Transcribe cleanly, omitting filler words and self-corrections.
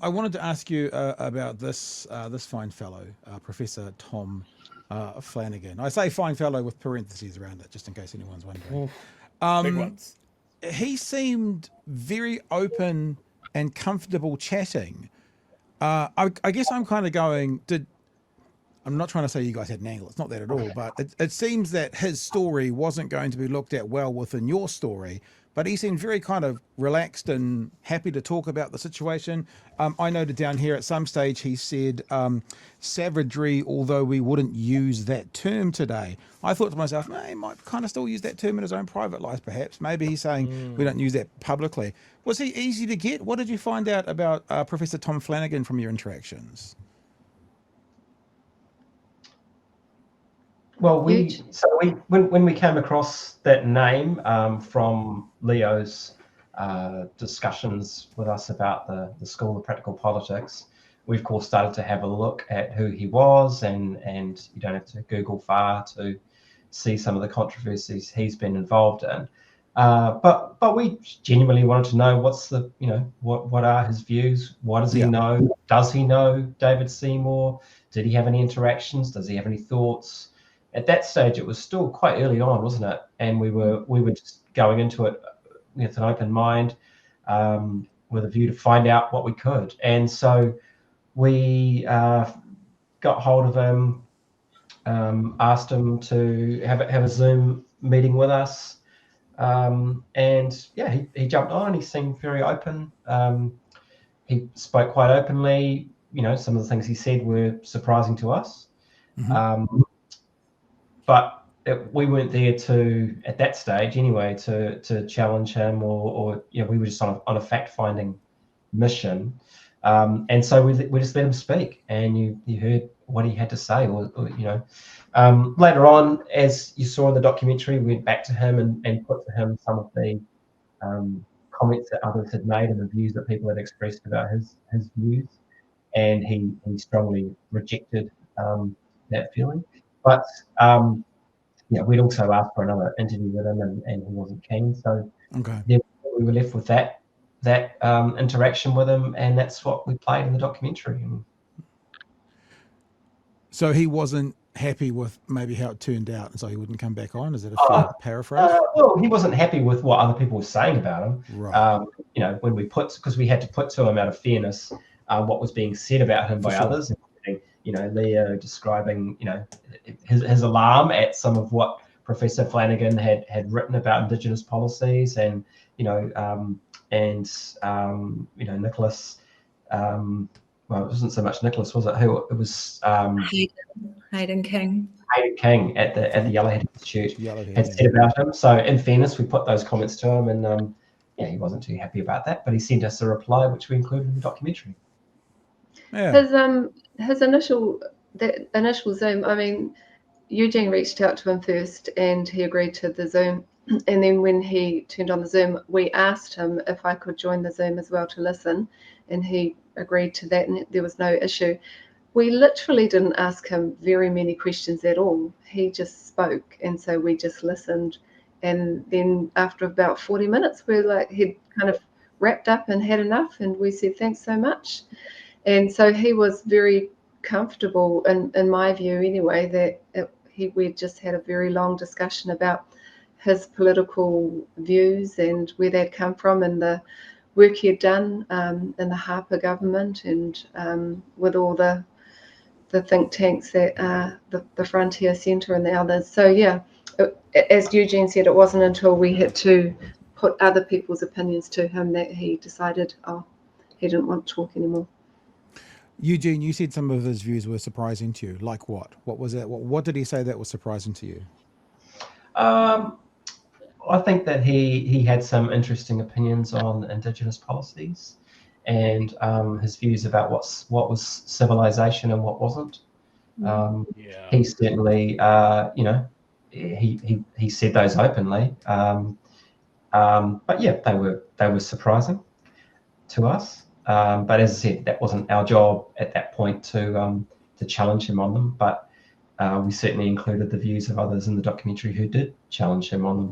I wanted to ask you about this fine fellow, Professor Tom Flannagan. I say fine fellow with parentheses around it, just in case anyone's wondering. Oof, big Um, ones. he seemed very open and comfortable chatting. I guess I'm kind of going, I'm not trying to say you guys had an angle. It's not that at all. But it seems that his story wasn't going to be looked at well within your story. But he seemed very kind of relaxed and happy to talk about the situation. I noted down here at some stage he said savagery, although we wouldn't use that term today. I thought to myself, he might kind of still use that term in his own private life, perhaps. Maybe he's saying we don't use that publicly. Was he easy to get? What did you find out about Professor Tom Flannagan from your interactions? Well, Huge. when we came across that name from Leo's discussions with us about the School of Practical Politics, we of course started to have a look at who he was, and you don't have to Google far to see some of the controversies he's been involved in. But we genuinely wanted to know what are his views? What does he know? Does he know David Seymour? Did he have any interactions? Does he have any thoughts? At that stage, it was still quite early on, wasn't it? And we were just going into it with an open mind, with a view to find out what we could. And so we got hold of him, asked him to have a Zoom meeting with us, and he jumped on. He seemed very open. He spoke quite openly. Some of the things he said were surprising to us. Mm-hmm. But we weren't there at that stage anyway, to challenge him, or we were just on a fact-finding mission. And so we just let him speak, and you heard what he had to say, or later on, as you saw in the documentary, we went back to him and put to him some of the comments that others had made and the views that people had expressed about his views, and he strongly rejected that feeling. But we'd also asked for another interview with him, and he wasn't keen. So then we were left with that interaction with him, and that's what we played in the documentary. So he wasn't happy with maybe how it turned out, and so he wouldn't come back on? Is that a fair paraphrase? Well, he wasn't happy with what other people were saying about him. Right. When because we had to put to him out of fairness what was being said about him by others, including Leo describing his alarm at some of what Professor Flannagan had written about Indigenous policies, and Nicholas. Well, it wasn't so much Nicholas, was it? Who it was? Hayden King. Hayden King at the Yellowhead Institute had said about him. So, in fairness, we put those comments to him, and he wasn't too happy about that. But he sent us a reply, which we included in the documentary. Yeah. His initial Zoom. I mean, Eugene reached out to him first, and he agreed to the Zoom. And then when he turned on the Zoom, we asked him if I could join the Zoom as well to listen, and he agreed to that, and there was no issue. We literally didn't ask him very many questions at all. He just spoke, and so we just listened. And then after about 40 minutes, he'd kind of wrapped up and had enough, and we said thanks so much. And so he was very comfortable, in my view anyway, that we just had a very long discussion about his political views and where they'd come from, and the work he had done in the Harper government, and with all the think tanks that the Frontier Centre and the others. So as Eugene said, it wasn't until we had to put other people's opinions to him that he decided he didn't want to talk anymore. Eugene, you said some of his views were surprising to you. Like what? What was that? What did he say that was surprising to you? I think that he had some interesting opinions on Indigenous policies, and his views about what was civilization and what wasn't. He certainly, he said those openly. But they were surprising to us. But as I said, that wasn't our job at that point to challenge him on them. But we certainly included the views of others in the documentary who did challenge him on them.